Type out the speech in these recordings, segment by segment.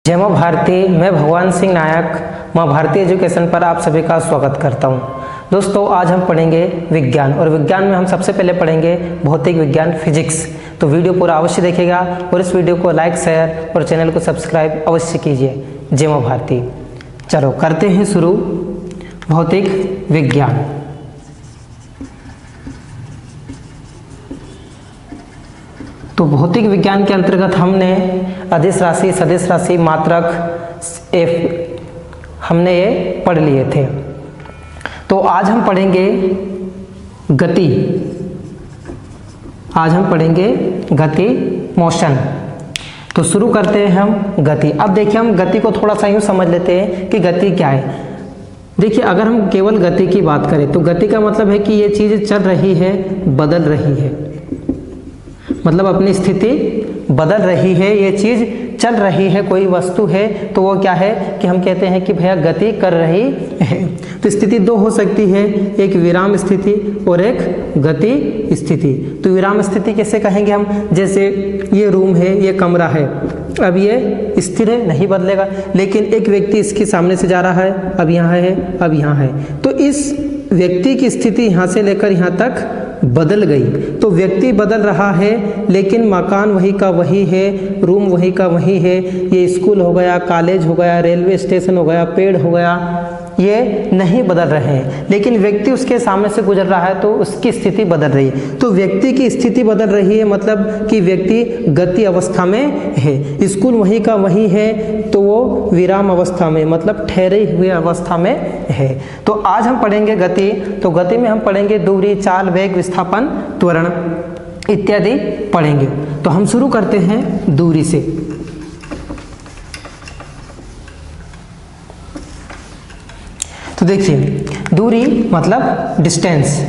जय माँ भारती। मैं भगवान सिंह नायक माँ भारती एजुकेशन पर आप सभी का स्वागत करता हूँ। दोस्तों, आज हम पढ़ेंगे विज्ञान और विज्ञान में हम सबसे पहले पढ़ेंगे भौतिक विज्ञान फिजिक्स। तो वीडियो पूरा अवश्य देखिएगा और इस वीडियो को लाइक, शेयर और चैनल को सब्सक्राइब अवश्य कीजिए। जय माँ भारती। चलो करते हैं शुरू भौतिक विज्ञान। तो भौतिक विज्ञान के अंतर्गत हमने अदिश राशि, सदिश राशि, मात्रक, हमने ये पढ़ लिए थे। तो आज हम पढ़ेंगे गति। आज हम पढ़ेंगे गति, मोशन। तो शुरू करते हैं हम गति। अब देखिए, हम गति को थोड़ा सा यूँ समझ लेते हैं कि गति क्या है। देखिए, अगर हम केवल गति की बात करें तो गति का मतलब है कि ये चीज़ चल रही है, बदल रही है, मतलब अपनी स्थिति बदल रही है, ये चीज़ चल रही है, कोई वस्तु है तो वो क्या है कि हम कहते हैं कि भैया गति कर रही है। तो स्थिति दो हो सकती है, एक विराम स्थिति और एक गति स्थिति। तो विराम स्थिति कैसे कहेंगे हम? जैसे ये रूम है, ये कमरा है, अब ये स्थिर है, नहीं बदलेगा, लेकिन एक व्यक्ति इसके सामने से जा रहा है, अब यहाँ है, अब यहाँ है, तो इस व्यक्ति की स्थिति यहाँ से लेकर यहाँ तक बदल गई। तो व्यक्ति बदल रहा है लेकिन मकान वही का वही है, रूम वही का वही है। ये स्कूल हो गया, कॉलेज हो गया, रेलवे स्टेशन हो गया, पेड़ हो गया, ये नहीं बदल रहे हैं, लेकिन व्यक्ति उसके सामने से गुजर रहा है तो उसकी स्थिति बदल रही है। तो व्यक्ति की स्थिति बदल रही है, मतलब कि व्यक्ति गति अवस्था में है। स्कूल वही का वही है तो वो विराम अवस्था में, मतलब ठहरे हुए अवस्था में है। तो आज हम पढ़ेंगे गति। तो गति में हम पढ़ेंगे दूरी, चाल, वेग, विस्थापन, त्वरण इत्यादि पढ़ेंगे। तो हम शुरू करते हैं दूरी से। तो देखिए, दूरी मतलब डिस्टेंस।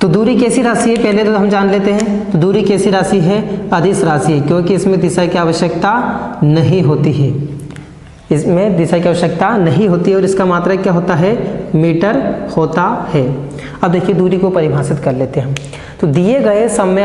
तो दूरी कैसी राशि है पहले तो हम जान लेते हैं। तो दूरी कैसी राशि है? अदिश राशि है, क्योंकि इसमें दिशा की आवश्यकता नहीं होती है। इसमें दिशा की आवश्यकता नहीं होती है और इसका मात्रक क्या होता है? मीटर होता है। अब देखिए, दूरी को परिभाषित कर लेते हैं हम। तो दिए गए समय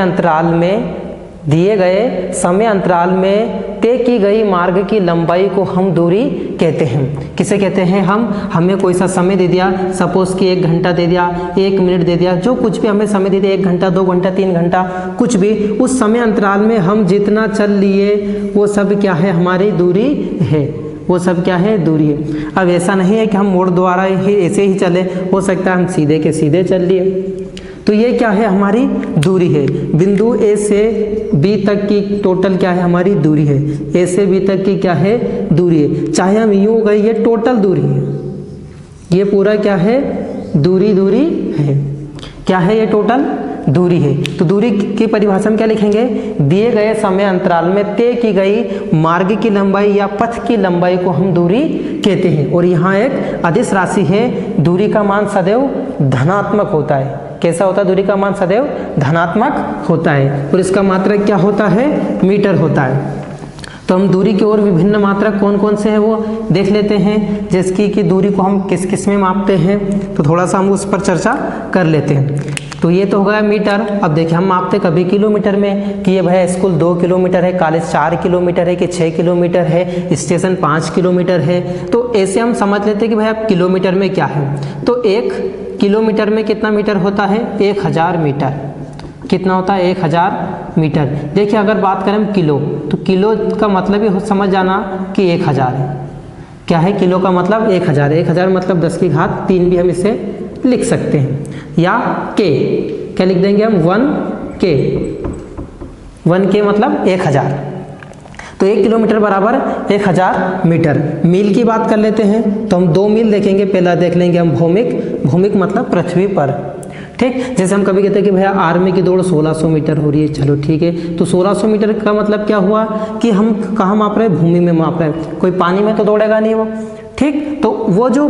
अंतराल में तय की गई मार्ग की लंबाई को हम दूरी कहते हैं। किसे कहते हैं हम? हमें कोई सा समय दे दिया, सपोज कि 1 घंटा दे दिया, 1 मिनट दे दिया, जो कुछ भी हमें समय दे दिया, 1 घंटा, 2 घंटा, 3 घंटा, कुछ भी, उस समय अंतराल में हम जितना चल लिए वो सब क्या है? हमारी दूरी है। वो सब क्या है? दूरी है। अब ऐसा नहीं है कि हम मोड़ द्वारा ही ऐसे ही चले, हो सकता है हम सीधे के सीधे चल लिए। तो ये क्या है? हमारी दूरी है। बिंदु ए से बी तक की टोटल क्या है? हमारी दूरी है। ए से बी तक की क्या है? दूरी है। चाहे हम यूँ गए, ये टोटल दूरी है, ये पूरा क्या है? दूरी है। क्या है? ये टोटल दूरी है। तो दूरी की परिभाषा में क्या लिखेंगे? दिए गए समय अंतराल में तय की गई मार्ग की लंबाई या पथ की लंबाई को हम दूरी कहते हैं। और यहाँ एक अदिश राशि है, दूरी का मान सदैव धनात्मक होता है। कैसा होता है? दूरी का मान सदैव धनात्मक होता है और इसका मात्रक क्या होता है? मीटर होता है। तो हम दूरी के और विभिन्न मात्रक कौन कौन से हैं वो देख लेते हैं, जैसे कि दूरी को हम किस किस में मापते हैं। तो थोड़ा सा हम उस पर चर्चा कर लेते हैं। तो ये तो हो गया मीटर। अब देखिए, हम मापते कभी किलोमीटर में कि ये भैया स्कूल 2 किलोमीटर है, कॉलेज 4 किलोमीटर है, कि 6 किलोमीटर है, स्टेशन 5 किलोमीटर है। तो ऐसे हम समझ लेते हैं कि भैया किलोमीटर में क्या है। तो 1 किलोमीटर में कितना मीटर होता है? 1000 मीटर। कितना होता है? 1000 मीटर। देखिए, अगर बात करें हम किलो, तो किलो का मतलब ही समझ जाना कि 1000 है। क्या है? किलो का मतलब 1000 है। 1000 मतलब 10 की घात 3 भी हम इसे लिख सकते हैं। या के, क्या लिख देंगे हम? 1 के मतलब 1000। तो 1 किलोमीटर बराबर 1000 मीटर। मील की बात कर लेते हैं तो हम 2 मील देखेंगे। पहला देख लेंगे हम भौमिक मतलब पृथ्वी पर। ठीक, जैसे हम कभी कहते हैं कि भैया आर्मी की दौड़ 1600 मीटर हो रही है, चलो ठीक है। तो 1600 मीटर का मतलब क्या हुआ कि हम कहाँ माप रहे हैं? भूमि में माप रहे हैं। कोई पानी में तो दौड़ेगा नहीं वो। ठीक, तो वो जो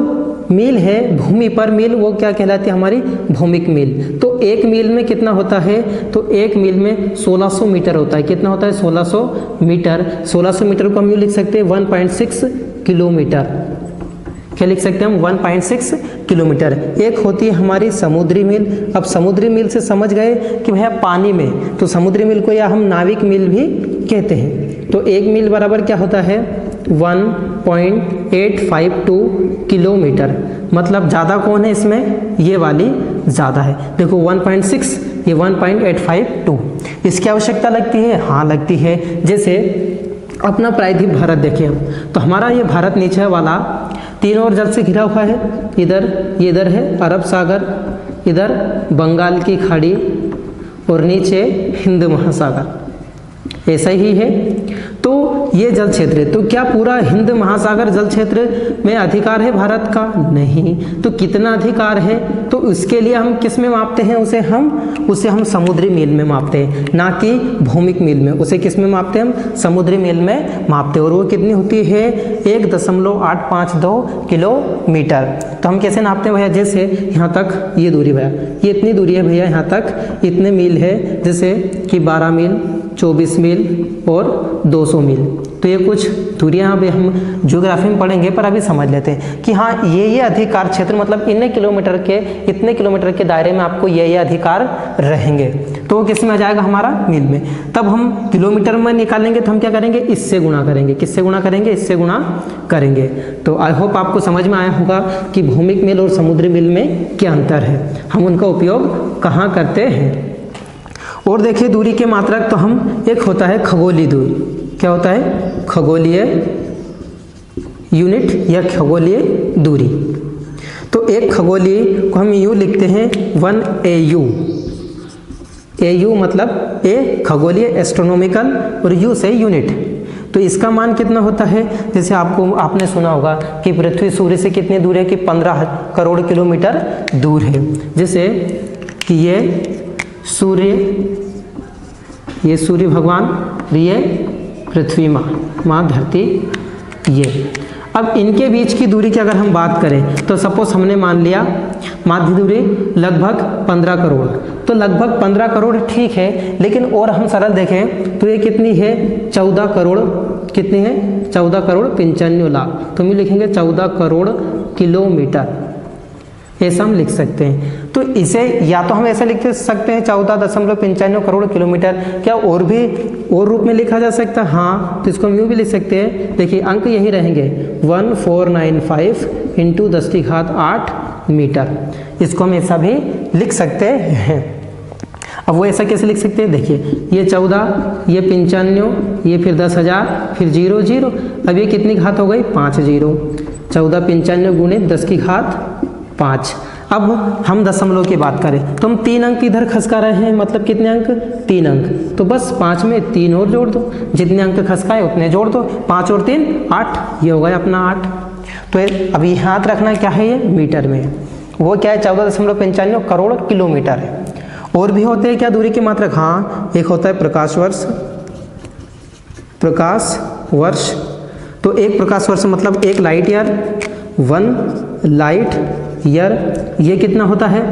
मील है भूमि पर मील, वो क्या कहलाती है? हमारी भौमिक मील। तो 1 मील में कितना होता है? तो 1 मील में 1600 मीटर होता है। कितना होता है? 1600 मीटर। 1600 मीटर को हम यूँ लिख सकते हैं 1.6 किलोमीटर। क्या लिख सकते हैं हम? 1.6 किलोमीटर। एक होती है हमारी समुद्री मील। अब समुद्री मील से समझ गए कि भैया पानी में, तो समुद्री मील को या हम नाविक मील भी कहते हैं। तो 1 मील बराबर क्या होता है 1.852 किलोमीटर। मतलब ज़्यादा कौन है इसमें, ये वाली ज़्यादा है। देखो 1.6, ये 1.852। इसकी आवश्यकता लगती है, हाँ लगती है। जैसे अपना प्रायद्वीप भारत देखें हम, तो हमारा ये भारत नीचे वाला तीनों ओर जल से घिरा हुआ है। इधर ये इधर है अरब सागर, इधर बंगाल की खाड़ी और नीचे हिंद महासागर, ऐसा ही है। तो ये जल क्षेत्र है। तो क्या पूरा हिंद महासागर जल क्षेत्र में अधिकार है भारत का? नहीं। तो कितना अधिकार है, तो उसके लिए हम किस में मापते हैं, उसे हम समुद्री मील में मापते हैं, ना कि भौमिक मील में। उसे किस में मापते हैं हम, समुद्री मील में मापते हैं। और वो कितनी होती है 1.852 किलोमीटर। तो हम कैसे नापते हैं भैया, जैसे यहाँ तक ये दूरी भैया, ये इतनी दूरी है भैया, यहाँ तक इतने मील है, जैसे कि 12 मील, 24 मील और 200 मील। तो ये कुछ दूरियाँ अभी हम ज्योग्राफी में पढ़ेंगे, पर अभी समझ लेते हैं कि हाँ ये अधिकार क्षेत्र मतलब इतने किलोमीटर के दायरे में आपको ये अधिकार रहेंगे। तो वो किस में आ जाएगा, हमारा मील में। तब हम किलोमीटर में निकालेंगे तो हम क्या करेंगे, इससे गुणा करेंगे। किससे गुणा करेंगे, इससे गुणा करेंगे। तो आई होप आपको समझ में आया होगा कि भौमिक मील और समुद्री मील में क्या अंतर है, हम उनका उपयोग कहाँ करते हैं। और देखिए दूरी के मात्रक, तो हम एक होता है खगोलीय दूरी। क्या होता है, खगोलीय यूनिट या खगोलीय दूरी। तो एक खगोलीय को हम यूँ लिखते हैं 1 AU। AU मतलब ए खगोलीय एस्ट्रोनॉमिकल और यू से यूनिट। तो इसका मान कितना होता है, जैसे आपने सुना होगा कि पृथ्वी सूर्य से कितनी दूर है, कि 15 करोड़ किलोमीटर दूर है। जैसे कि ये सूर्य भगवान, ये पृथ्वी माँ धरती, ये। अब इनके बीच की दूरी की अगर हम बात करें, तो सपोज हमने मान लिया माध्य दूरी लगभग 15 करोड़। तो लगभग 15 करोड़ ठीक है, लेकिन और हम सरल देखें तो ये कितनी है, 14 करोड़। कितनी है, 14 करोड़ 95 लाख। तो हम लिखेंगे 14 करोड़ किलोमीटर, ऐसा हम लिख सकते हैं। तो इसे या तो हम ऐसा लिख सकते हैं 14.95 करोड़ किलोमीटर। क्या और रूप में लिखा जा सकता है? हाँ, तो इसको हम यूँ भी लिख सकते हैं। देखिए अंक यही रहेंगे 1495 × 10⁸ मीटर। इसको हम ऐसा भी लिख सकते हैं। अब वो ऐसा कैसे लिख सकते हैं, देखिए ये 14, ये 95, ये फिर 10,000, फिर 0 0। अब ये कितनी घात हो गई, 5 0। 14 95 × 10⁵5। अब हम दशमलव की बात करें तो हम 3 अंक इधर खसका रहे हैं, मतलब कितने अंक, 3 अंक। तो बस 5 में 3 और जोड़ दो, जितने अंक खसकाए उतने जोड़ दो। 5 और 3 8, ये हो गया अपना 8। तो अभी हाथ रखना क्या है, ये मीटर में, वो क्या है 14.95 करोड़ किलोमीटर है। और भी होते हैं क्या दूरी की मात्रक, हाँ एक होता है प्रकाश वर्ष। तो एक प्रकाश वर्ष मतलब 1 लाइट ईयर, 1 लाइट ईयर, ये कितना होता है।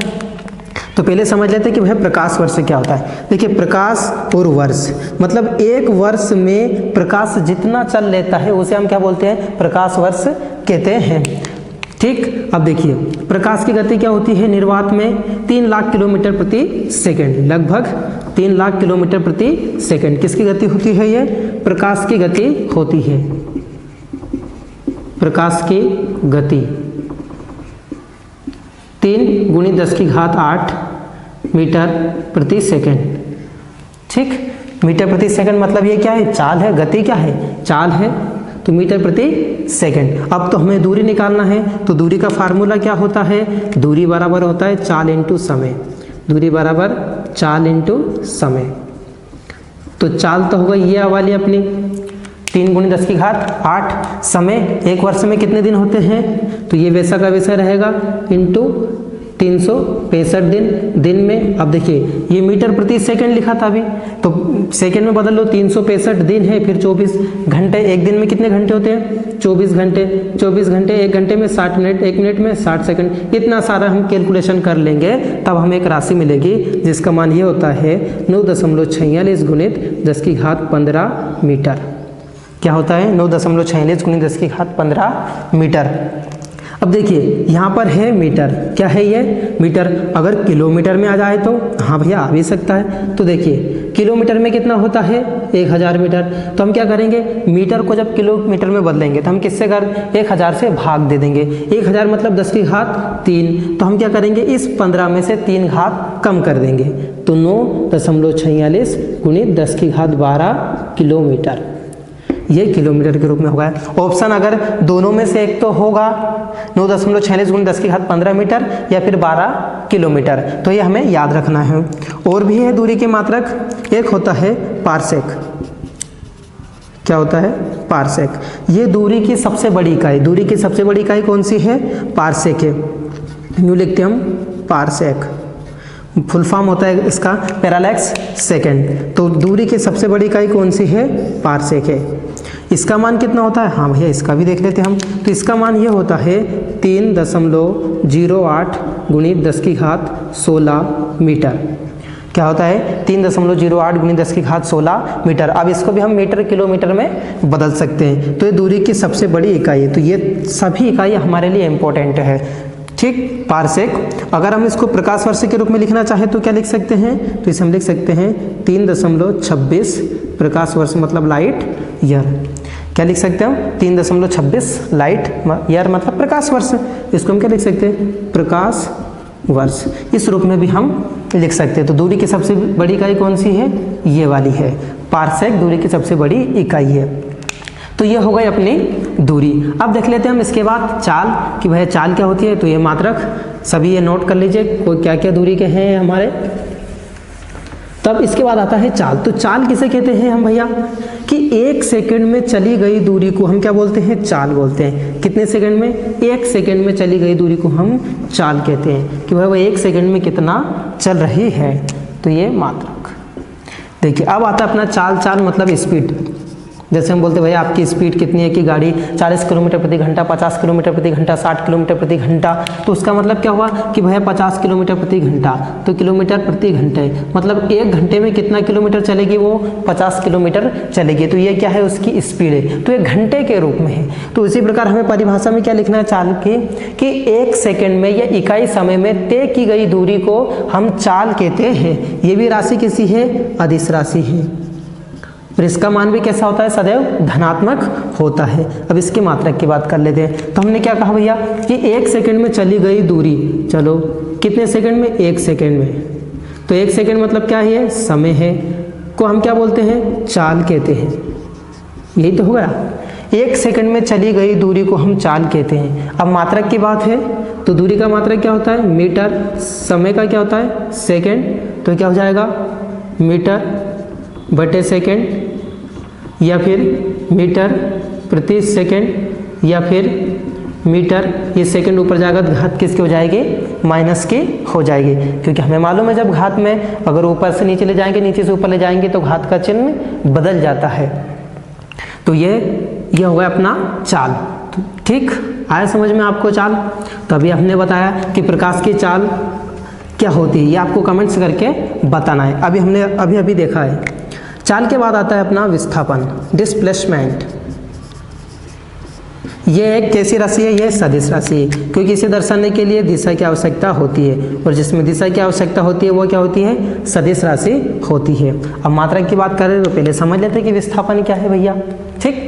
तो पहले समझ लेते हैं कि वह प्रकाश वर्ष क्या होता है। देखिए प्रकाश और वर्ष मतलब एक वर्ष में प्रकाश जितना चल लेता है उसे हम क्या बोलते हैं, प्रकाश वर्ष कहते हैं। ठीक, अब देखिए प्रकाश की गति क्या होती है निर्वात में, 3 लाख किलोमीटर प्रति सेकंड, लगभग 3 लाख किलोमीटर प्रति सेकंड। किसकी गति होती है, ये प्रकाश की गति होती है। प्रकाश की गति 3 × 10⁸ मीटर प्रति सेकंड। ठीक, मीटर प्रति सेकंड मतलब ये क्या है, चाल है, गति क्या है, चाल है। तो मीटर प्रति सेकंड। अब तो हमें दूरी निकालना है, तो दूरी का फार्मूला क्या होता है, दूरी बराबर होता है चाल इंटू समय। दूरी बराबर चाल इंटू समय। तो चाल तो होगा ये वाली अपनी 3 × 10⁸। समय एक वर्ष में कितने दिन होते हैं, तो ये वैसा का वैसा रहेगा इंटू 365 दिन में। अब देखिए ये मीटर प्रति सेकंड लिखा था अभी, तो सेकंड में बदल लो, 365 दिन है, फिर 24 घंटे। एक दिन में कितने घंटे होते हैं, 24 घंटे। 24 घंटे, 1 घंटे में 60 मिनट, 1 मिनट में 60 सेकंड। इतना सारा हम कैलकुलेशन कर लेंगे, तब हमें एक राशि मिलेगी जिसका मान ये होता है 9.46 × 10⁻15 मीटर। क्या होता है, 9.46 × 10⁻15 मीटर। अब देखिए यहाँ पर है मीटर, क्या है ये मीटर। अगर किलोमीटर में आ जाए तो हाँ भैया आ भी सकता है। तो देखिए किलोमीटर में कितना होता है 1000 मीटर। तो हम क्या करेंगे, मीटर को जब किलोमीटर में बदलेंगे तो हम किससे 1000 से भाग दे देंगे। 1000 मतलब 10 की घात 3, तो हम क्या करेंगे, इस 15 में से 3 घात कम कर देंगे, तो 9.46 गुणित 10 की घात 12 किलोमीटर, ये किलोमीटर के रूप में होगा। ऑप्शन अगर दोनों में से एक तो होगा 9.46 गुणित 10 की घात 15 मीटर या फिर 12 किलोमीटर, तो ये हमें याद रखना है। और भी है दूरी के मात्रक, एक होता है पारसेक। क्या होता है, पारसेक। ये दूरी की सबसे बड़ी इकाई, दूरी की सबसे बड़ी इकाई कौन सी है, पारसेक है। यूँ लिखते हम पारसेक, फुल फॉर्म होता है इसका पैरालैक्स सेकेंड। तो दूरी की सबसे बड़ी इकाई कौन सी है, पारसेक है। इसका मान कितना होता है, हाँ भैया इसका भी देख लेते हैं हम। तो इसका मान ये होता है 3.08 गुणित 10 की घात 16 मीटर। क्या होता है, 3.08 गुणित 10 की घात 16 मीटर। अब इसको भी हम मीटर किलोमीटर में बदल सकते हैं। तो ये दूरी की सबसे बड़ी इकाई है। तो ये सभी इकाई हमारे लिए इम्पोर्टेंट है, ठीक। पारसेक, अगर हम इसको प्रकाश वर्ष के रूप में लिखना चाहें तो क्या लिख सकते हैं, तो इसे हम लिख सकते हैं 3.26 प्रकाश वर्ष मतलब लाइट ईयर। क्या लिख सकते हैं हम, 3.26 लाइट ईयर मतलब प्रकाश वर्ष। इसको हम क्या लिख सकते हैं, प्रकाश वर्ष, इस रूप में भी हम लिख सकते हैं। तो दूरी की सबसे बड़ी इकाई कौन सी है, ये वाली है, पारसेक दूरी की सबसे बड़ी इकाई है। तो ये हो गई अपनी दूरी। अब देख लेते हैं हम इसके बाद चाल, कि भैया चाल क्या होती है। तो ये मात्रक सभी ये नोट कर लीजिए, कोई क्या क्या दूरी के हैं हमारे। तब इसके बाद आता है चाल। तो चाल किसे कहते हैं हम भैया, कि 1 सेकंड में चली गई दूरी को हम क्या बोलते हैं, चाल बोलते हैं। कितने सेकंड में, 1 सेकंड में चली गई दूरी को हम चाल कहते हैं, कि भाई वो 1 सेकंड में कितना चल रही है। तो ये मात्रक। देखिए अब आता है अपना चाल। चाल मतलब स्पीड। जैसे हम बोलते हैं भैया आपकी स्पीड कितनी है, कि गाड़ी 40 किलोमीटर प्रति घंटा, 50 किलोमीटर प्रति घंटा, 60 किलोमीटर प्रति घंटा। तो उसका मतलब क्या हुआ, कि भैया 50 किलोमीटर प्रति घंटा, तो किलोमीटर प्रति घंटे मतलब 1 घंटे में कितना किलोमीटर चलेगी, वो 50 किलोमीटर चलेगी। तो ये क्या है, उसकी स्पीड है। तो ये घंटे के रूप में है। तो इसी प्रकार हमें परिभाषा में क्या लिखना है चाल की, कि 1 सेकेंड में या इकाई समय में तय की गई दूरी को हम चाल कहते हैं। ये भी राशि कैसी है, अदिश राशि है। और इसका मान भी कैसा होता है, सदैव धनात्मक होता है। अब इसके मात्रक की बात कर लेते हैं। तो हमने क्या कहा भैया, कि 1 सेकंड में चली गई दूरी, चलो कितने सेकंड में, 1 सेकंड में। तो 1 सेकंड मतलब क्या है, समय है, को हम क्या बोलते हैं, चाल कहते हैं। यही तो हो गया, 1 सेकंड में चली गई दूरी को हम चाल कहते हैं। अब मात्रक की बात है, तो दूरी का मात्रक क्या होता है, मीटर। समय का क्या होता है, सेकेंड। तो क्या हो जाएगा, मीटर बटे सेकेंड, या फिर मीटर प्रति सेकेंड, या फिर मीटर, ये सेकेंड ऊपर जाएगा तो घात किसकी हो जाएगी, माइनस की हो जाएगी। क्योंकि हमें मालूम है जब घात में अगर ऊपर से नीचे ले जाएंगे, नीचे से ऊपर ले जाएंगे तो घात का चिन्ह बदल जाता है। तो ये हो गया अपना चाल। तो ठीक आया समझ में आपको चाल। तो अभी हमने बताया कि प्रकाश की चाल क्या होती है, ये आपको कमेंट्स करके बताना है। अभी हमने अभी देखा है। चाल के बाद आता है अपना विस्थापन, डिस्प्लेसमेंट। ये एक कैसी राशि है, ये सदिश राशि है, क्योंकि इसे दर्शाने के लिए दिशा की आवश्यकता होती है, और जिसमें दिशा की आवश्यकता होती है वो क्या होती है, सदिश राशि होती है। अब मात्रक की बात करें तो पहले समझ लेते हैं कि विस्थापन क्या है भैया। ठीक,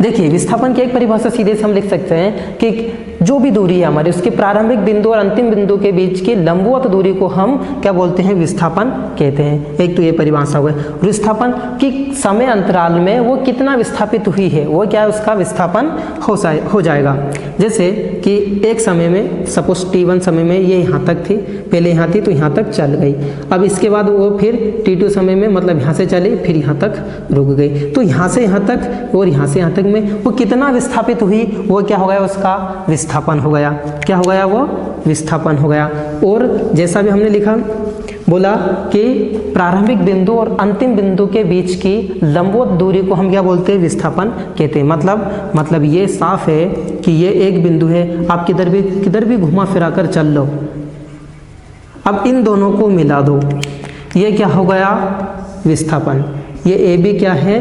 देखिए विस्थापन की एक परिभाषा सीधे से हम लिख सकते हैं कि जो भी दूरी है हमारी, उसके प्रारंभिक बिंदु और अंतिम बिंदु के बीच की लंबवत दूरी को हम क्या बोलते हैं, विस्थापन कहते हैं। एक तो ये परिभाषा हुआ। विस्थापन की समय अंतराल में वो कितना विस्थापित हुई है, वो क्या है, उसका विस्थापन हो जाएगा। जैसे कि एक समय में सपोज T1 समय में ये यहाँ तक थी, पहले यहाँ थी तो यहाँ तक चल गई। अब इसके बाद वो फिर T2 समय में मतलब यहाँ से चली फिर यहाँ तक रुक गई। तो यहाँ से यहाँ तक और यहाँ से यहाँ तक में वो कितना विस्थापित हुई, वो क्या हो गया, उसका विस्थापन हो गया। क्या हो गया, वो विस्थापन हो गया। और जैसा भी हमने लिखा, बोला कि प्रारंभिक बिंदु और अंतिम बिंदु के बीच की लंबवत दूरी को हम क्या बोलते हैं, विस्थापन कहते हैं। मतलब ये साफ है कि ये एक बिंदु है, आप किधर भी घुमा फिरा कर चल लो। अब इन दोनों को मिला दो, ये क्या हो गया, विस्थापन। ये AB क्या है,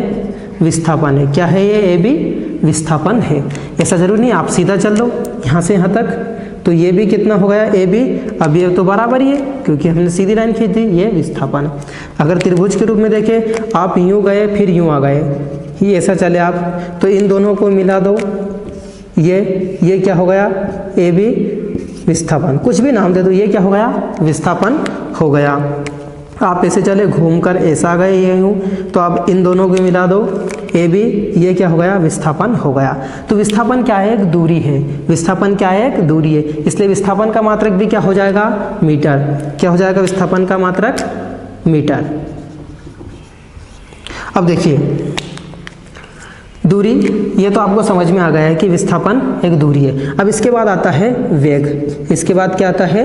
विस्थापन है। क्या है ये AB, विस्थापन है। ऐसा जरूरी नहीं आप सीधा चल लो यहाँ से यहाँ तक, तो ये भी कितना हो गया ए बी, अब ये तो बराबर ही है क्योंकि हमने सीधी लाइन खींच दी, ये विस्थापन। अगर त्रिभुज के रूप में देखें, आप यूँ गए फिर यूँ आ गए, ये ऐसा चले आप, तो इन दोनों को मिला दो, ये क्या हो गया ए बी विस्थापन, कुछ भी नाम दे दो, ये क्या हो गया विस्थापन हो गया। आप ऐसे चले घूमकर ऐसा गए ये यूँ, तो आप इन दोनों को मिला दो ए बी, ये क्या हो गया विस्थापन हो गया। तो विस्थापन क्या है, एक दूरी है, विस्थापन क्या है, एक दूरी है, इसलिए विस्थापन का मात्रक भी क्या हो जाएगा मीटर, क्या हो जाएगा विस्थापन का मात्रक मीटर। अब देखिए दूरी, ये तो आपको समझ में आ गया है कि विस्थापन एक दूरी है। अब इसके बाद आता है वेग, इसके बाद क्या आता है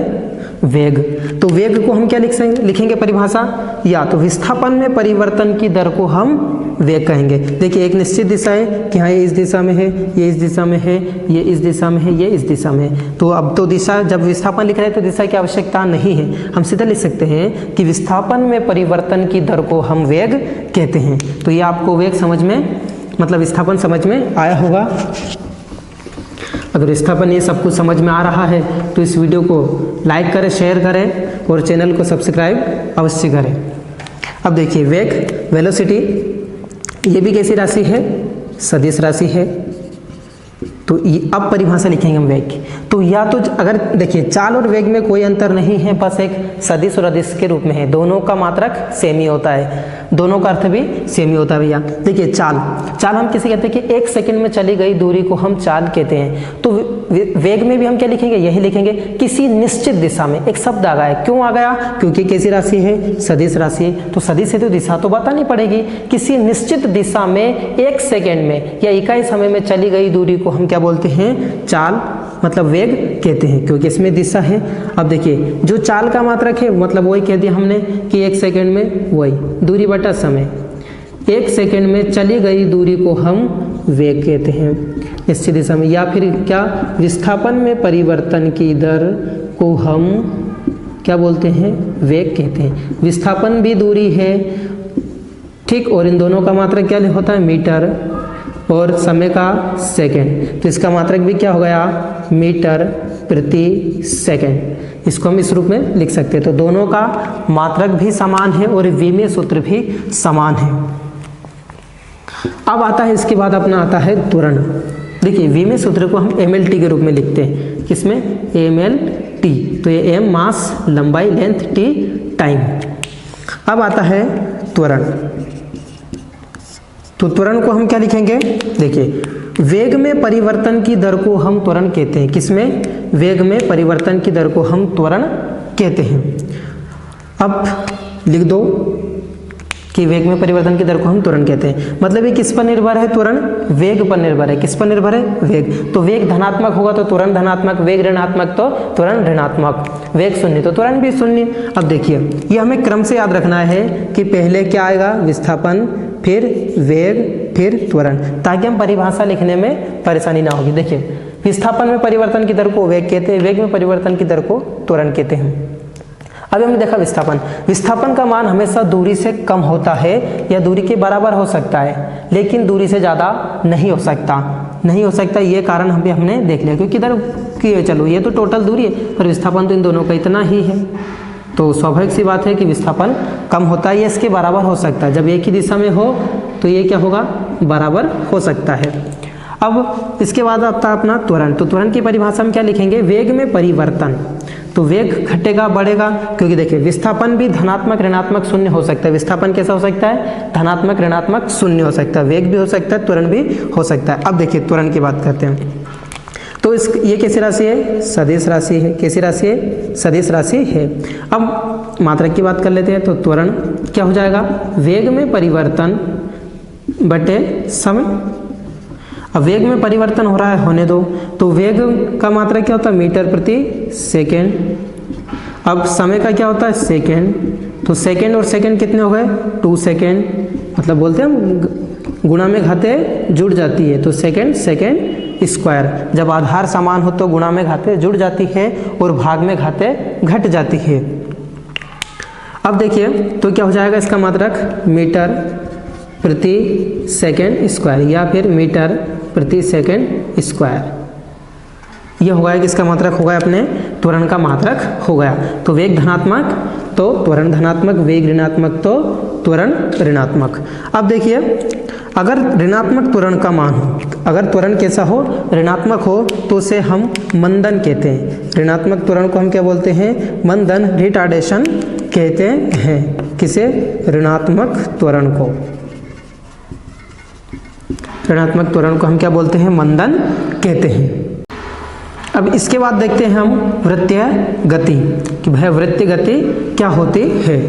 वेग। तो वेग को हम क्या लिखेंगे परिभाषा, या तो विस्थापन में परिवर्तन की दर को हम वेग कहेंगे। देखिए एक निश्चित दिशा है कि हाँ ये इस दिशा में है, ये इस दिशा में है, ये इस दिशा में है, ये इस दिशा में है, तो अब तो दिशा, जब विस्थापन लिख रहे हैं तो दिशा की आवश्यकता नहीं है, हम सीधा लिख सकते हैं कि विस्थापन में परिवर्तन की दर को हम वेग कहते हैं। तो ये आपको वेग समझ में, मतलब विस्थापन समझ में आया होगा। अगर विस्थापन ये सब कुछ समझ में आ रहा है तो इस वीडियो को लाइक करें, शेयर करें और चैनल को सब्सक्राइब अवश्य करें। अब देखिए वेग, वेलोसिटी, ये भी कैसी राशि है, सदिश राशि है। तो अब परिभाषा लिखेंगे हम वेग की, तो या तो अगर देखिए चाल और वेग में कोई अंतर नहीं है, बस एक सदिश और अदिश के रूप में है, दोनों का मात्रक सेम ही होता है, दोनों का अर्थ भी सेम ही होता है भैया। देखिए चाल, चाल हम किसे कहते हैं कि 1 सेकंड में चली गई दूरी को हम चाल कहते हैं। तो वेग में भी हम क्या लिखेंगे, यही लिखेंगे, किसी निश्चित दिशा में, एक शब्द आ गया, क्यों आ गया, क्योंकि कैसी राशि है, सदिश राशि है, तो सदिश है तो दिशा तो बतानी पड़ेगी। किसी निश्चित दिशा में 1 सेकंड में या इकाई समय में चली गई दूरी को हम क्या बोलते हैं, चाल, मतलब वेग कहते हैं, क्योंकि इसमें दिशा है। अब देखिए जो चाल का मात्रक है, मतलब वही कह दिया हमने कि 1 सेकंड में वही दूरी बटा समय, 1 सेकंड में चली गई दूरी को हम वेग कहते हैं निश्चित दिशा में। या फिर क्या, विस्थापन में परिवर्तन की दर को हम क्या बोलते हैं, वेग कहते हैं। विस्थापन भी दूरी है, ठीक, और इन दोनों का मात्रक क्या होता है, मीटर, और समय का सेकंड, तो इसका मात्रक भी क्या हो गया, मीटर प्रति सेकंड। इसको हम इस रूप में लिख सकते हैं। तो दोनों का मात्रक भी समान है और विमेय सूत्र भी समान है। अब आता है इसके बाद अपना आता है त्वरण। देखिए विमेय सूत्र को हम mlt के रूप में लिखते हैं, किसमें, mlt, तो ये m मास, लंबाई, लेंथ, t टाइम। अब आता है त्वरण, तो त्वरण को हम क्या लिखेंगे, देखिए वेग में परिवर्तन की दर को हम त्वरण कहते हैं, किसमें, वेग में परिवर्तन की दर को हम त्वरण कहते हैं। अब लिख दो कि वेग में परिवर्तन की दर को हम त्वरण कहते हैं, मतलब ये किस पर निर्भर है, त्वरण वेग पर निर्भर है। किस पर निर्भर है, वेग। तो वेग धनात्मक होगा तो त्वरण धनात्मक, वेग ऋणात्मक तो त्वरण ऋणात्मक, वेग शून्य तो त्वरण भी शून्य। अब देखिए ये हमें क्रम से याद रखना है कि पहले क्या आएगा, विस्थापन, फिर वेग, फिर त्वरण, ताकि हम परिभाषा लिखने में परेशानी ना होगी। देखिए विस्थापन में परिवर्तन की दर को वेग कहते हैं, वेग में परिवर्तन की दर को त्वरण कहते हैं। अभी हमने देखा विस्थापन, विस्थापन का मान हमेशा दूरी से कम होता है या दूरी के बराबर हो सकता है, लेकिन दूरी से ज़्यादा नहीं हो सकता, नहीं हो सकता, ये कारण हमने देख लिया, क्योंकि इधर की चलो ये तो टोटल दूरी है, पर विस्थापन तो इन दोनों का इतना ही है, तो स्वाभाविक सी बात है कि विस्थापन कम होता है या इसके बराबर हो सकता है। जब एक ही दिशा में हो तो ये क्या होगा, बराबर हो सकता है। अब इसके बाद आता है अपना त्वरण, तो त्वरण की परिभाषा में क्या लिखेंगे, वेग में परिवर्तन, तो वेग घटेगा बढ़ेगा, क्योंकि देखिए विस्थापन भी धनात्मक ऋणात्मक शून्य हो सकता है। विस्थापन कैसा हो सकता है, धनात्मक ऋणात्मक शून्य हो सकता है, वेग भी हो सकता है, त्वरण भी हो सकता है। अब देखिए त्वरण की बात करते हैं, तो ये कैसी राशि है, सदिश राशि है। कैसी राशि है, सदिश राशि है। अब मात्रक की बात कर लेते हैं, तो त्वरण क्या हो जाएगा, वेग में परिवर्तन बटे समय। अब वेग में परिवर्तन हो रहा है, होने दो, तो वेग का मात्रक क्या होता है, मीटर प्रति सेकेंड। अब समय का क्या होता है, सेकेंड, तो सेकेंड और सेकेंड कितने हो गए, 2 सेकेंड, मतलब बोलते हैं हम गुणा में घाते जुड़ जाती है, तो सेकेंड सेकेंड स्क्वायर। जब आधार समान हो तो गुणा में घाते जुड़ जाती है और भाग में घाते घट जाती है। अब देखिए तो क्या हो जाएगा इसका मात्रक, मीटर प्रति सेकंड स्क्वायर या फिर मीटर प्रति सेकंड स्क्वायर। ये हो गया किसका मात्रक हो गया, अपने त्वरण का मात्रक हो गया। तो वेग धनात्मक तो त्वरण धनात्मक, वेग ऋणात्मक तो त्वरण ऋणात्मक। अब देखिए अगर ऋणात्मक त्वरण का मान हो, अगर त्वरण कैसा हो, ऋणात्मक हो, तो उसे हम मंदन कहते हैं। ऋणात्मक त्वरण को हम क्या बोलते हैं, मंदन, रिटार्डेशन कहते हैं। किसे, ऋणात्मक त्वरण को। ऋणात्मक त्वरण को हम क्या बोलते हैं, मंदन कहते हैं। अब इसके बाद देखते हैं हम वृत्तीय गति कि भाई वृत्तीय गति क्या होती है।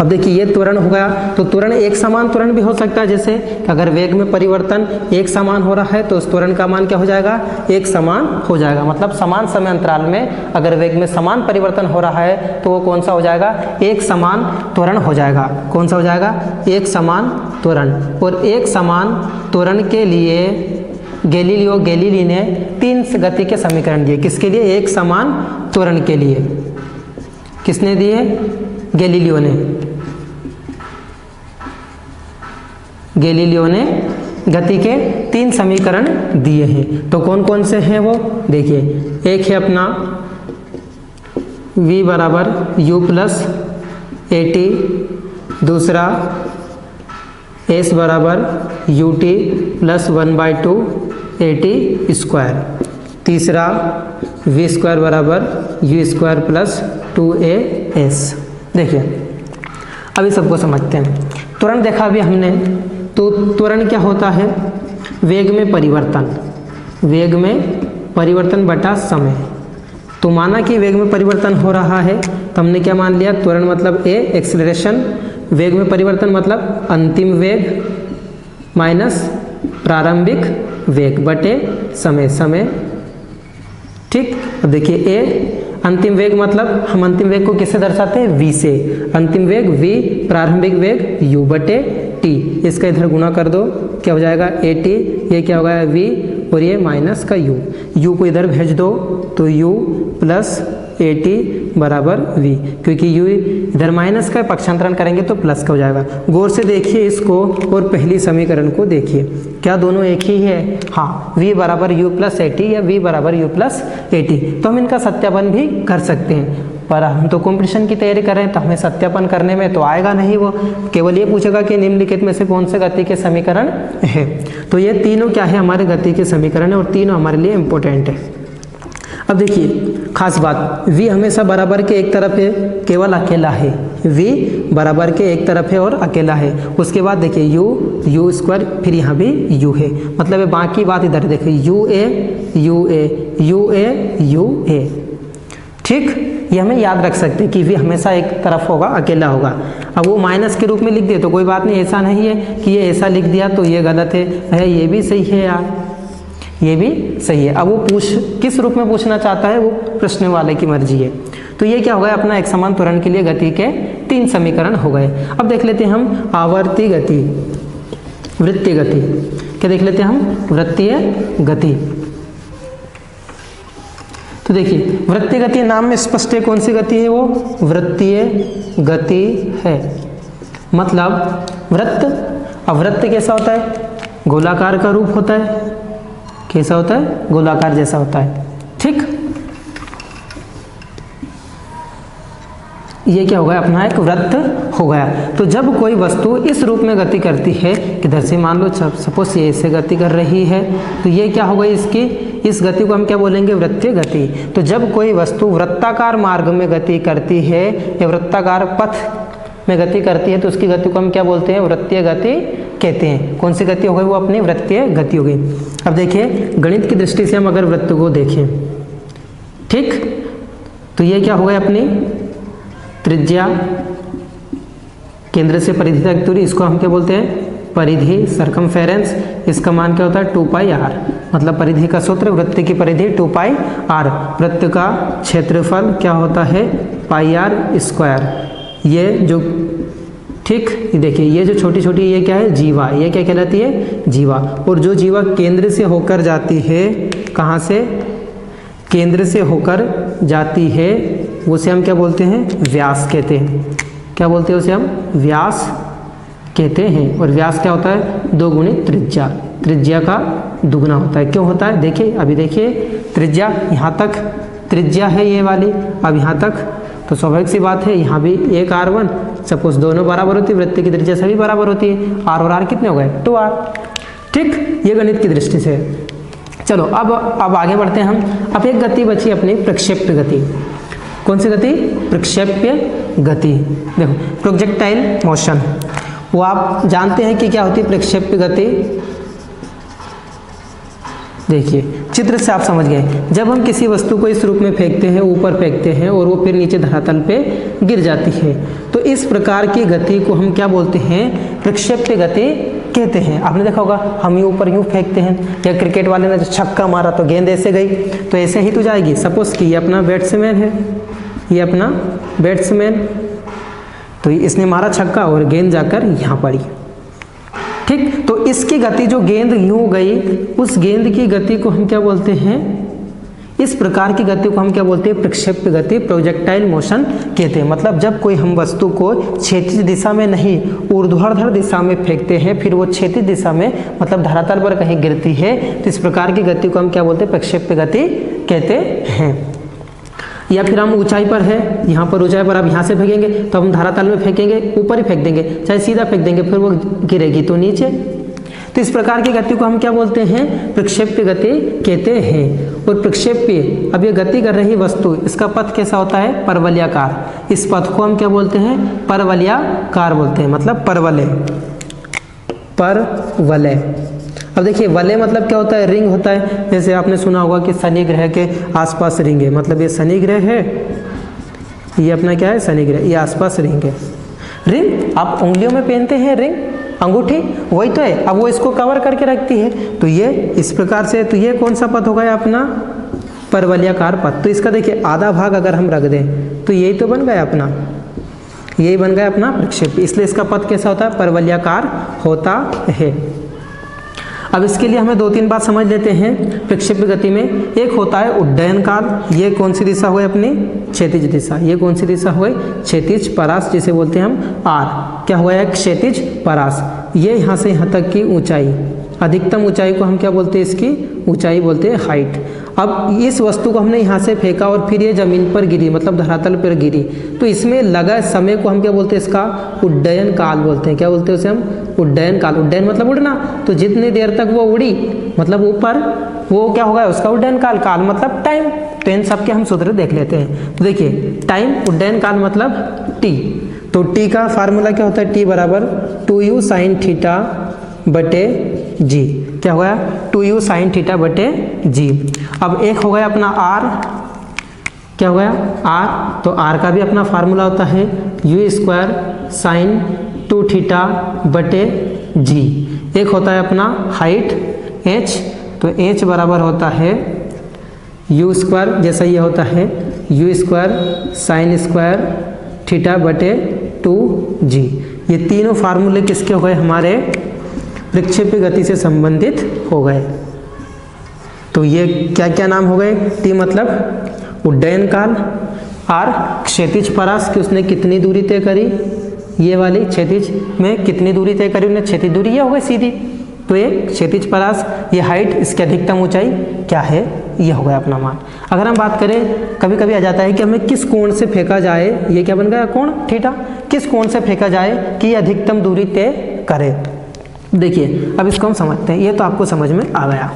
अब देखिए ये त्वरण हो गया, तो त्वरण एक समान त्वरण भी हो सकता है। जैसे अगर वेग में परिवर्तन एक समान हो रहा है तो उस त्वरण का मान क्या हो जाएगा, एक समान हो जाएगा। मतलब समान समय अंतराल में अगर वेग में समान परिवर्तन हो रहा है तो वो कौन सा हो जाएगा, एक समान त्वरण हो जाएगा। कौन सा हो जाएगा, एक समान त्वरण। और एक समान त्वरण के लिए गैलीलियो गैलीली ने 3 गति के समीकरण दिए। किसके लिए, एक समान त्वरण के लिए। किसने दिए, गैलीलियो ने। गैलीलियो ने गति के 3 समीकरण दिए हैं। तो कौन कौन से हैं वो देखिए, एक है अपना v बराबर u प्लस at, दूसरा s बराबर ut प्लस 1/2 at स्क्वायर, तीसरा v स्क्वायर बराबर u स्क्वायर प्लस 2as। देखिए अभी सबको समझते हैं। त्वरण देखा अभी हमने, तो त्वरण क्या होता है, वेग में परिवर्तन, वेग में परिवर्तन बटा समय। तो माना कि वेग में परिवर्तन हो रहा है तो हमने क्या मान लिया, त्वरण मतलब a एक्सेलरेशन, वेग में परिवर्तन मतलब अंतिम वेग माइनस प्रारंभिक वेग बटे समय, समय। ठीक, अब देखिए a अंतिम वेग मतलब हम अंतिम वेग को किससे दर्शाते हैं, v से। अंतिम वेग v, प्रारंभिक वेग u बटे t। इसका इधर गुणा कर दो, क्या हो जाएगा at, ये क्या होगा v और ये माइनस का u को इधर भेज दो तो u प्लस at बराबर v, क्योंकि u इधर माइनस का पक्षांतरण करेंगे तो प्लस का हो जाएगा। गौर से देखिए इसको और पहली समीकरण को देखिए, क्या दोनों एक ही है, हाँ, v बराबर u प्लस at या v बराबर u प्लस at। तो हम इनका सत्यापन भी कर सकते हैं, पर हम तो कंपटीशन की तैयारी कर रहे हैं तो हमें सत्यापन करने में तो आएगा नहीं, वो केवल ये पूछेगा कि निम्नलिखित में से कौन से गति के समीकरण है। तो ये तीनों क्या है, हमारे गति के समीकरण है और तीनों हमारे लिए इम्पोर्टेंट है। अब देखिए खास बात, v हमेशा बराबर के एक तरफ है, केवल अकेला है, v बराबर के एक तरफ है और अकेला है। उसके बाद देखिए u स्क्वायर, फिर यहाँ भी u है, मतलब ये बाकी बात इधर देखिए u a। ठीक, ये हमें याद रख सकते हैं कि v हमेशा एक तरफ होगा, अकेला होगा। अब वो माइनस के रूप में लिख दिए तो कोई बात नहीं, ऐसा नहीं है कि ये ऐसा लिख दिया तो ये गलत है, ये भी सही है यार, ये भी सही है। अब वो किस रूप में पूछना चाहता है, वो प्रश्न वाले की मर्जी है। तो ये क्या हो गया, अपना एक समान त्वरण के लिए गति के 3 समीकरण हो गए। अब देख लेते हैं हम आवर्ती गति, वृत्तीय गति। क्या देख लेते हैं हम, वृत्तीय गति। तो देखिए वृत्तीय गति नाम में स्पष्ट है, कौन सी गति है वो, वृत्तीय गति है। मतलब वृत्त, अब वृत्त कैसा होता है, गोलाकार का रूप होता है। कैसा होता है, गोलाकार जैसा होता है। ठीक, ये क्या हो गया, अपना एक वृत्त हो गया। तो जब कोई वस्तु इस रूप में गति करती है, किधर से मान लो सपोज ये ऐसे गति कर रही है, तो ये क्या हो गई, इसकी इस गति को हम क्या बोलेंगे, वृत्तीय गति। तो जब कोई वस्तु वृत्ताकार मार्ग में गति करती है या वृत्ताकार पथ में गति करती है तो उसकी गति को हम क्या बोलते हैं, वृत्तीय गति कहते हैं। कौन सी गति हो गई, वो अपनी वृत्तीय गति हो गई। अब देखिए गणित की दृष्टि से हम अगर वृत्त को देखें, ठीक, तो ये क्या हो गया, अपनी त्रिज्या, केंद्र से परिधि तक दूरी, इसको हम क्या बोलते हैं, परिधि, सरकमफेरेंस। इसका मान क्या होता है, 2πr, मतलब परिधि का सूत्र, वृत्त की परिधि 2πr। वृत्त का क्षेत्रफल क्या होता है, πr स्क्वायर। ये जो, ठीक, देखिए ये जो छोटी छोटी ये क्या है, जीवा, ये क्या कहलाती है, जीवा। और जो जीवा केंद्र से होकर जाती है, कहाँ से, केंद्र से होकर जाती है, उसे हम क्या बोलते हैं, व्यास कहते हैं। क्या बोलते हैं उसे हम, व्यास कहते हैं। और व्यास क्या होता है, 2 गुणित त्रिज्या, त्रिज्या का दुगना होता है। क्यों होता है, देखिए अभी देखिए, त्रिज्या यहाँ तक त्रिज्या है ये वाली, अब यहाँ तक, तो स्वाभाविक सी बात है यहाँ भी एक R1, सपोज दोनों बराबर होती है, वृत्त की त्रिज्या सभी बराबर होती है, R और R कितने हो गए, 2R। ठीक, ये गणित की दृष्टि से। चलो अब आगे बढ़ते हैं हम। अब एक गति बची अपनी प्रक्षेप्य गति। कौन सी गति, प्रक्षेप्य गति। देखो प्रोजेक्टाइल मोशन, वो आप जानते हैं कि क्या होती है प्रक्षेप्य गति। देखिए चित्र से आप समझ गए, जब हम किसी वस्तु को इस रूप में फेंकते हैं, ऊपर फेंकते हैं और वो फिर नीचे धरातल पे गिर जाती है, तो इस प्रकार की गति को हम क्या बोलते हैं, प्रक्षेप्य गति कहते हैं। आपने देखा होगा हम ऊपर यूं फेंकते हैं, या क्रिकेट वाले ने जो छक्का मारा तो गेंद ऐसे गई, तो ऐसे ही तो जाएगी। सपोज कि ये अपना बैट्समैन है, ये अपना बैट्समैन, तो इसने मारा छक्का और गेंद जाकर यहाँ पड़ी। ठीक, तो इसकी गति जो गेंद यूं गई, उस गेंद की गति को हम क्या बोलते हैं, इस प्रकार की गति को हम क्या बोलते हैं, प्रक्षेप्य गति, प्रोजेक्टाइल मोशन कहते हैं। मतलब जब कोई हम वस्तु को क्षैतिज दिशा में नहीं, ऊर्ध्वाधर दिशा में फेंकते हैं, फिर वो क्षैतिज दिशा में मतलब धरातल पर कहीं गिरती है, तो इस प्रकार की गति को हम क्या बोलते हैं, प्रक्षेप्य गति कहते हैं। या फिर हम ऊंचाई पर है, यहाँ पर ऊंचाई पर आप यहाँ से फेंकेंगे तो हम धरातल में फेंकेंगे, ऊपर ही फेंक देंगे, चाहे सीधा फेंक देंगे, फिर वो गिरेगी तो नीचे। तो इस प्रकार की गति को हम क्या बोलते हैं, प्रक्षेप्य गति कहते हैं। और प्रक्षेप्य, अब ये गति कर रही वस्तु, इसका पथ कैसा होता है, परवलयाकार। इस पथ को हम क्या बोलते हैं, परवलयाकार बोलते हैं, मतलब परवलय, परवलय। अब देखिए वलय मतलब क्या होता है, रिंग होता है। जैसे आपने सुना होगा कि शनि ग्रह के आसपास रिंग है, मतलब ये शनि ग्रह है, ये अपना क्या है, शनि ग्रह, ये आसपास रिंग है। रिंग आप उंगलियों में पहनते हैं, रिंग अंगूठी, वही तो है। अब वो इसको कवर करके रखती है, तो ये इस प्रकार से, तो ये कौन सा पथ होगा, अपना परवलयाकार पथ। तो इसका देखिए आधा भाग अगर हम रख दें तो यही तो बन गया अपना, यही बन गया अपना प्रक्षेप्य। इसलिए इसका पथ कैसा होता है, परवलयाकार होता है। अब इसके लिए हमें 2-3 बात समझ लेते हैं प्रक्षेप्य गति में। एक होता है उड्डयन काल, ये कौन सी दिशा हुई अपनी, क्षैतिज दिशा। ये कौन सी दिशा हुई, क्षैतिज परास, जिसे बोलते हैं हम आर। क्या हुआ है, क्षैतिज परास। ये यहाँ से यहाँ तक की ऊंचाई, अधिकतम ऊंचाई को हम क्या बोलते हैं, इसकी ऊंचाई बोलते हैं हाइट। अब इस वस्तु को हमने यहाँ से फेंका और फिर ये जमीन पर गिरी, मतलब धरातल पर गिरी, तो इसमें लगा समय को हम क्या बोलते हैं, इसका उड्डयन काल बोलते हैं। क्या बोलते हैं उसे हम, उड्डयन काल। उड्डयन मतलब उड़ना, तो जितनी देर तक वो उड़ी मतलब ऊपर, वो क्या होगा, उसका उड्डयन काल। काल मतलब टाइम। तो इन सब के हम सूत्र देख लेते हैं। तो देखिए टाइम, उड्डयन काल मतलब टी। तो टी का फार्मूला क्या होता है, टी बराबर 2u sin थीटा बटे जी। क्या होगा, 2u sin थीटा बटे जी। अब एक हो गया अपना r, क्या हो गया r, तो r का भी अपना फार्मूला होता है u² sin 2 थीटा बटे जी। एक होता है अपना हाइट h, तो h बराबर होता है u², जैसा ये होता है u² sin² थीटा बटे 2g। ये तीनों फार्मूले किसके हो गए, हमारे प्रक्षेप्य गति से संबंधित हो गए। तो ये क्या क्या नाम हो गए, टी मतलब उड्डयन काल, आर क्षैतिज परास कि उसने कितनी दूरी तय करी, ये वाली क्षैतिज में कितनी दूरी तय करी, उन्हें क्षैतिज दूरी ये हो गई सीधी, तो ये क्षैतिज परास, ये हाइट, इसकी अधिकतम ऊंचाई क्या है, ये हो गया अपना मान। अगर हम बात करें, कभी कभी आ जाता है कि हमें किस कोण से फेंका जाए, ये क्या बन गया कोण थीटा, किस कोण से फेंका जाए कि ये अधिकतम दूरी तय करे। देखिए अब इसको हम समझते हैं, ये तो आपको समझ में आ गया।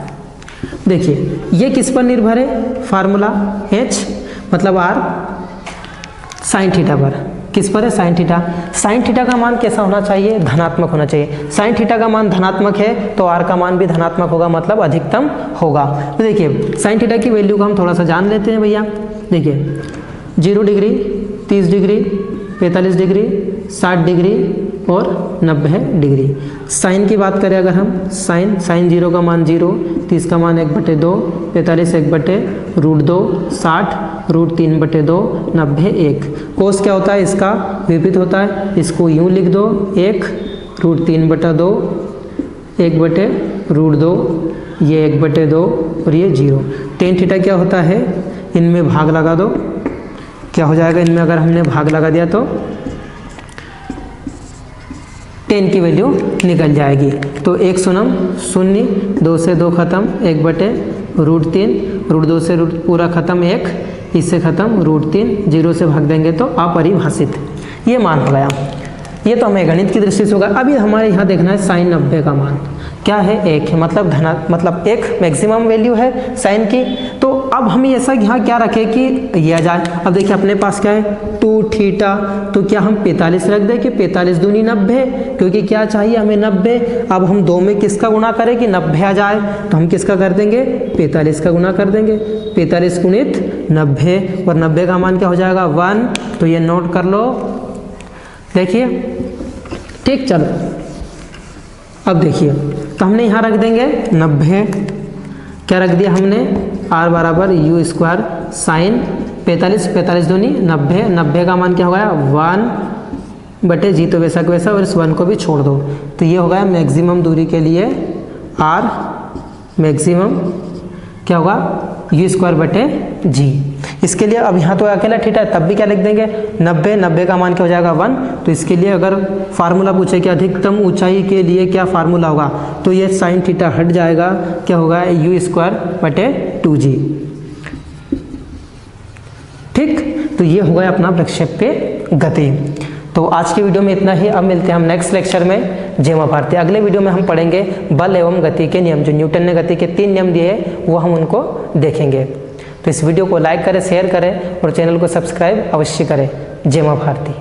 देखिए ये किस पर निर्भर है, फार्मूला h मतलब r साइन थीटा पर, किस पर है, साइन थीटा। साइन थीटा का मान कैसा होना चाहिए, धनात्मक होना चाहिए। साइन थीटा का मान धनात्मक है तो r का मान भी धनात्मक होगा, मतलब अधिकतम होगा। तो देखिए साइन थीटा की वैल्यू को हम थोड़ा सा जान लेते हैं भैया। देखिए 0 डिग्री, 30 डिग्री, 45 डिग्री, 60 डिग्री और 90 डिग्री। साइन की बात करें अगर हम, साइन 0 का मान 0, 30 का मान 1/2, 45 1/√2, 60 √3/2, 90 1। कोस क्या होता है, इसका विपरीत होता है, इसको यूं लिख दो, 1 √3/2, 1/√2, ये 1/2 और ये 0। टेन थीटा क्या होता है, इनमें भाग लगा दो, क्या हो जाएगा, इनमें अगर हमने भाग लगा दिया तो 10 की वैल्यू निकल जाएगी। तो 1 शून्य शून्य, 2 से 2 खत्म, 1/√3, √2 से रूट पूरा खत्म, 1 इससे खत्म, √3, 0 से भाग देंगे तो अपरिभाषित, ये मान हो गया। ये तो हमें गणित की दृष्टि से होगा। अभी हमारे यहाँ देखना है साइन 90 का मान क्या है, 1 है, मतलब 1 मैक्सिमम वैल्यू है साइन की। तो अब हमें ऐसा यहाँ क्या रखे कि ये आ जाए। अब देखिए अपने पास क्या है 2θ, तो क्या हम 45 रख दें कि 45 दूनी 90, क्योंकि क्या चाहिए हमें 90। अब हम 2 में किसका गुणा करें कि 90 आ जाए, तो हम किसका कर देंगे 45 का गुणा कर देंगे, 45 गुणित 90, और 90 का मान क्या हो जाएगा 1। तो ये नोट कर लो, देखिए ठीक। चलो अब देखिए, तो हमने यहाँ रख देंगे 90, क्या रख दिया हमने r बराबर u² साइन 45, 45 दूनी 90, 90 का मान क्या हो गया 1/g, तो वैसा का वैसा, और इस 1 को भी छोड़ दो। तो ये हो गया मैक्सिमम दूरी के लिए r मैक्सिमम क्या होगा u²/g। इसके लिए अब यहाँ तो अकेला थीटा है, तब भी क्या लिख देंगे 90, 90 का मान क्या हो जाएगा 1। तो इसके लिए अगर फार्मूला पूछे कि अधिकतम ऊंचाई के लिए क्या फार्मूला होगा, तो ये साइन थीटा हट जाएगा, क्या होगा u²/2g। ठीक, तो ये हो गया अपना प्रक्षेप्य गति। तो आज की वीडियो में इतना ही। अब मिलते हैं हम नेक्स्ट लेक्चर में। जय मां भारती। अगले वीडियो में हम पढ़ेंगे बल एवं गति के नियम, जो न्यूटन ने गति के 3 नियम दिए हैं वो हम उनको देखेंगे। तो इस वीडियो को लाइक करें, शेयर करें और चैनल को सब्सक्राइब अवश्य करें। जय मां भारती।